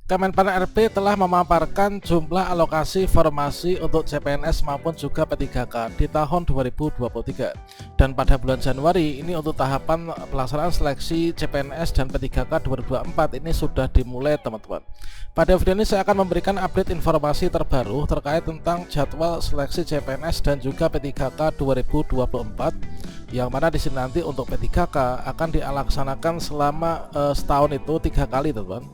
Kemenpan RB telah memaparkan jumlah alokasi formasi untuk CPNS maupun juga P3K di tahun 2023. Dan pada bulan Januari ini untuk tahapan pelaksanaan seleksi CPNS dan P3K 2024 ini sudah dimulai, teman-teman. Pada video ini saya akan memberikan update informasi terbaru terkait tentang jadwal seleksi CPNS dan juga P3K 2024, yang mana di sini nanti untuk P3K akan dilaksanakan selama setahun itu 3 kali, teman-teman.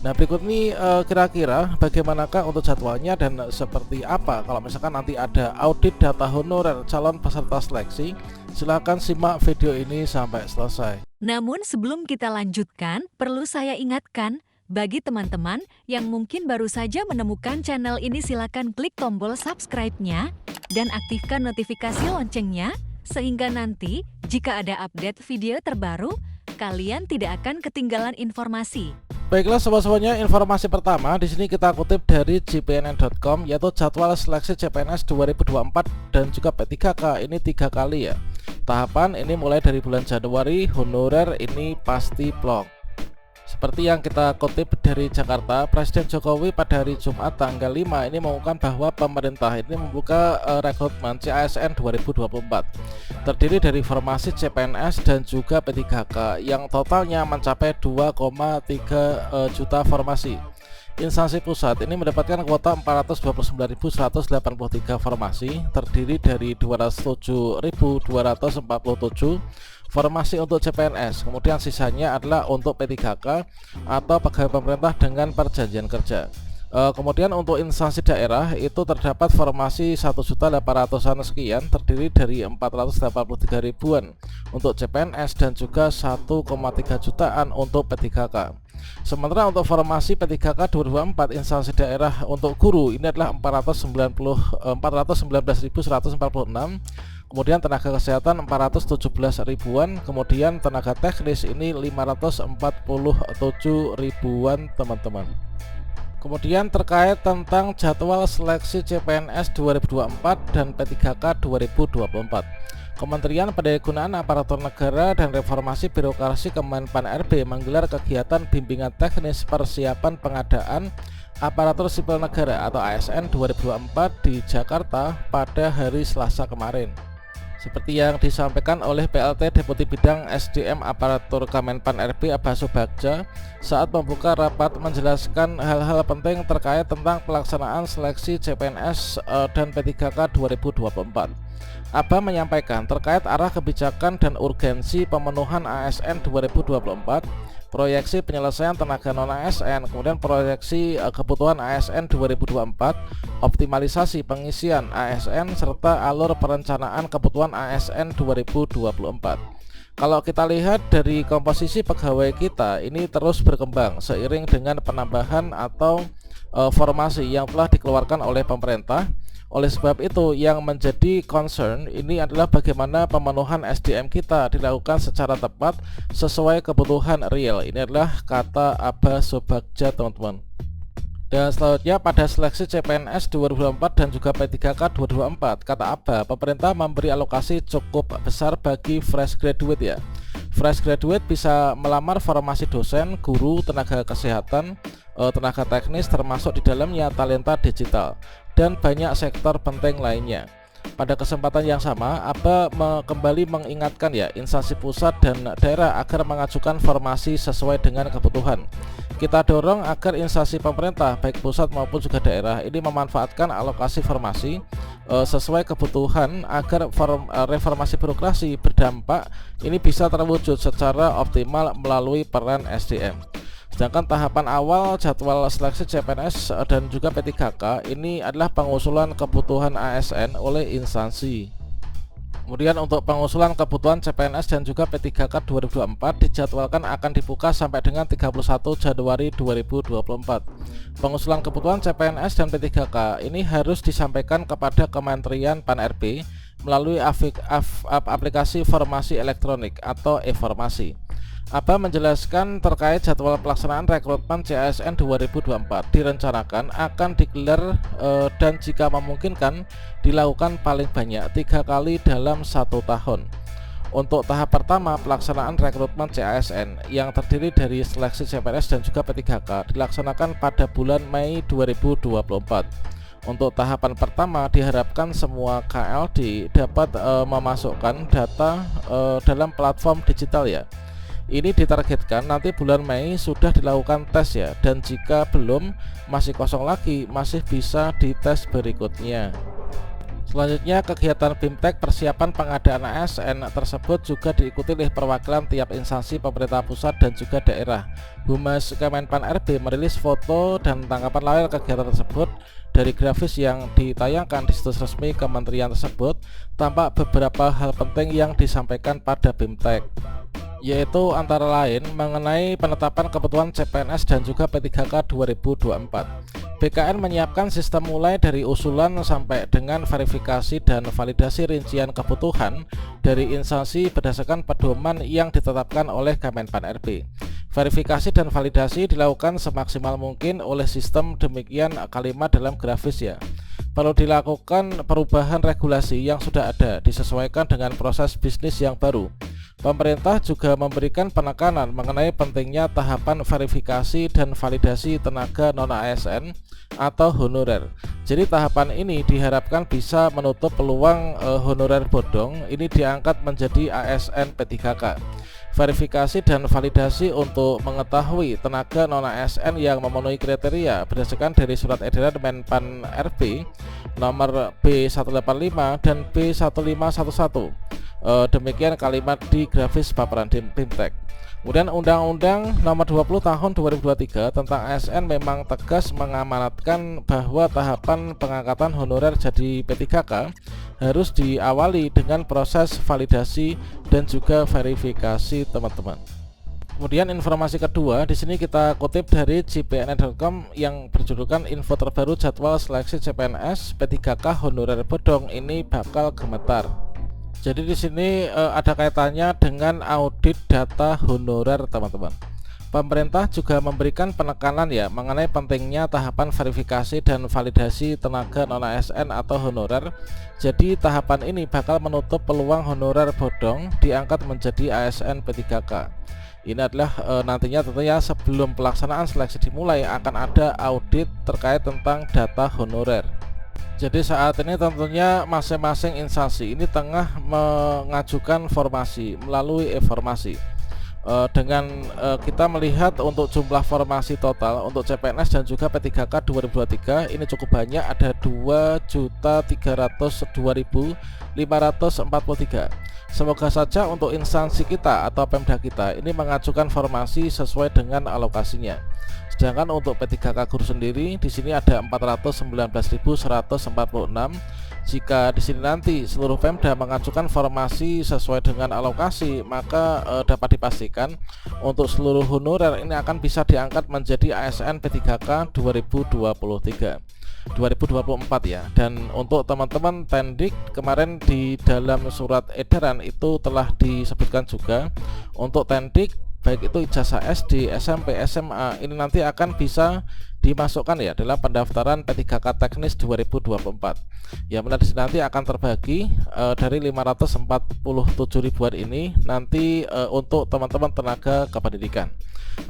Nah, berikut ini kira-kira bagaimanakah untuk jadwalnya dan seperti apa kalau misalkan nanti ada audit data honorer calon peserta seleksi. Silahkan simak video ini sampai selesai. Namun sebelum kita lanjutkan, perlu saya ingatkan, bagi teman-teman yang mungkin baru saja menemukan channel ini, silakan klik tombol subscribe-nya dan aktifkan notifikasi loncengnya, sehingga nanti jika ada update video terbaru, kalian tidak akan ketinggalan informasi. Baiklah sobat-sobatnya, informasi pertama di sini kita kutip dari jpnn.com, yaitu jadwal seleksi CPNS 2024 dan juga P3K ini 3 kali ya. Tahapan ini mulai dari bulan Januari, honorer ini pasti plong. Seperti yang kita kutip dari Jakarta, Presiden Jokowi pada hari Jumat tanggal 5 ini mengumumkan bahwa pemerintah ini membuka rekrutmen CASN 2024. Terdiri dari formasi CPNS dan juga P3K yang totalnya mencapai 2,3 juta formasi. Instansi pusat ini mendapatkan kuota 429.183 formasi, terdiri dari 207.247 formasi untuk CPNS, kemudian sisanya adalah untuk P3K atau pegawai pemerintah dengan perjanjian kerja. Kemudian untuk instansi daerah itu terdapat formasi 1.800-an sekian, terdiri dari 483 ribuan untuk CPNS dan juga 1,3 jutaan untuk P3K. Sementara untuk formasi P3K 2024 instansi daerah untuk guru ini adalah 419.146, kemudian tenaga kesehatan 417 ribuan, kemudian tenaga teknis ini 547 ribuan, teman-teman. Kemudian terkait tentang jadwal seleksi CPNS 2024 dan P3K 2024, Kementerian Pendayagunaan Aparatur Negara dan Reformasi Birokrasi Kemenpan RB menggelar kegiatan bimbingan teknis persiapan pengadaan aparatur sipil negara atau ASN 2024 di Jakarta pada hari Selasa kemarin. Seperti yang disampaikan oleh PLT Deputi Bidang SDM Aparatur Kemenpan RB Abbas Subagja saat membuka rapat menjelaskan hal-hal penting terkait tentang pelaksanaan seleksi CPNS dan P3K 2024. Abba menyampaikan terkait arah kebijakan dan urgensi pemenuhan ASN 2024, proyeksi penyelesaian tenaga non-ASN, kemudian proyeksi kebutuhan ASN 2024, optimalisasi pengisian ASN, serta alur perencanaan kebutuhan ASN 2024. Kalau kita lihat dari komposisi pegawai kita ini terus berkembang seiring dengan penambahan atau formasi yang telah dikeluarkan oleh pemerintah. Oleh sebab itu yang menjadi concern ini adalah bagaimana pemenuhan SDM kita dilakukan secara tepat sesuai kebutuhan real. Ini adalah kata Abbas Subagja, teman-teman. Dan selanjutnya pada seleksi CPNS 2024 dan juga P3K 2024, kata Abba, pemerintah memberi alokasi cukup besar bagi fresh graduate ya. Fresh graduate bisa melamar formasi dosen, guru, tenaga kesehatan, tenaga teknis, termasuk di dalamnya talenta digital dan banyak sektor penting lainnya. Pada kesempatan yang sama, Abba kembali mengingatkan ya instansi pusat dan daerah agar mengajukan formasi sesuai dengan kebutuhan. Kita dorong agar instansi pemerintah baik pusat maupun juga daerah ini memanfaatkan alokasi formasi sesuai kebutuhan agar reformasi birokrasi berdampak ini bisa terwujud secara optimal melalui peran SDM. Sedangkan tahapan awal jadwal seleksi CPNS dan juga P3K ini adalah pengusulan kebutuhan ASN oleh instansi. Kemudian untuk pengusulan kebutuhan CPNS dan juga P3K 2024 dijadwalkan akan dibuka sampai dengan 31 Januari 2024. Pengusulan kebutuhan CPNS dan P3K ini harus disampaikan kepada Kementerian Pan RB melalui aplikasi formasi elektronik atau e-formasi. Abba menjelaskan terkait jadwal pelaksanaan rekrutmen CASN 2024 direncanakan akan digelar dan jika memungkinkan dilakukan paling banyak 3 kali dalam 1 tahun. Untuk tahap pertama, pelaksanaan rekrutmen CASN yang terdiri dari seleksi CPNS dan juga P3K dilaksanakan pada bulan Mei 2024. Untuk tahapan pertama diharapkan semua KLD dapat memasukkan data dalam platform digital ya. Ini ditargetkan nanti bulan Mei sudah dilakukan tes ya, dan jika belum masih kosong lagi masih bisa dites berikutnya. Selanjutnya, kegiatan BIMTEK persiapan pengadaan ASN tersebut juga diikuti oleh perwakilan tiap instansi pemerintah pusat dan juga daerah. Humas Kemenpan RB merilis foto dan tangkapan layar kegiatan tersebut. Dari grafis yang ditayangkan di situs resmi kementerian tersebut, tampak beberapa hal penting yang disampaikan pada BIMTEK, yaitu antara lain mengenai penetapan kebutuhan CPNS dan juga P3K 2024. BKN menyiapkan sistem mulai dari usulan sampai dengan verifikasi dan validasi rincian kebutuhan dari instansi berdasarkan pedoman yang ditetapkan oleh Kemenpan RB. Verifikasi dan validasi dilakukan semaksimal mungkin oleh sistem, demikian kalimat dalam grafis ya. Perlu dilakukan perubahan regulasi yang sudah ada disesuaikan dengan proses bisnis yang baru. Pemerintah juga memberikan penekanan mengenai pentingnya tahapan verifikasi dan validasi tenaga non-ASN atau honorer. Jadi tahapan ini diharapkan bisa menutup peluang honorer bodong ini diangkat menjadi ASN P3K. Verifikasi dan validasi untuk mengetahui tenaga non-ASN yang memenuhi kriteria berdasarkan dari surat edaran Menpan RB nomor B185 dan B1511. Demikian kalimat di grafis paparan BIMTEK. Kemudian Undang-Undang Nomor 20 Tahun 2023 tentang ASN memang tegas mengamanatkan bahwa tahapan pengangkatan honorer jadi P3K harus diawali dengan proses validasi dan juga verifikasi, teman-teman. Kemudian informasi kedua, di sini kita kutip dari cpns.com yang berjudulkan info terbaru jadwal seleksi CPNS P3K honorer bodong ini bakal gemetar. Jadi di sini ada kaitannya dengan audit data honorer, teman-teman. Pemerintah juga memberikan penekanan ya mengenai pentingnya tahapan verifikasi dan validasi tenaga non-ASN atau honorer. Jadi tahapan ini bakal menutup peluang honorer bodong diangkat menjadi ASN P3K. Ini adalah nantinya tentunya sebelum pelaksanaan seleksi dimulai akan ada audit terkait tentang data honorer. Jadi saat ini tentunya masing-masing instansi ini tengah mengajukan formasi melalui e-formasi. Dengan kita melihat untuk jumlah formasi total untuk CPNS dan juga P3K 2023 ini cukup banyak, ada 2.302.543. Semoga saja untuk instansi kita atau Pemda kita ini mengajukan formasi sesuai dengan alokasinya. Sedangkan untuk P3K guru sendiri di sini ada 419.146. Jika di sini nanti seluruh Pemda mengajukan formasi sesuai dengan alokasi, maka dapat dipastikan untuk seluruh honorer ini akan bisa diangkat menjadi ASN P3K 2024 ya. Dan untuk teman-teman Tendik kemarin di dalam surat edaran itu telah disebutkan juga untuk Tendik baik itu ijazah SD, SMP, SMA ini nanti akan bisa dimasukkan ya dalam pendaftaran P3K teknis 2024. Ya benar, nanti akan terbagi dari 547 ribuan ini nanti untuk teman-teman tenaga kependidikan.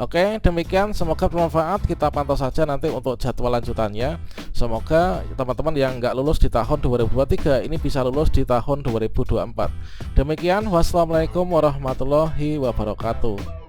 Oke, demikian, semoga bermanfaat. Kita pantau saja nanti untuk jadwal lanjutannya. Semoga teman-teman yang nggak lulus di tahun 2023 ini bisa lulus di tahun 2024. Demikian, wassalamualaikum warahmatullahi wabarakatuh.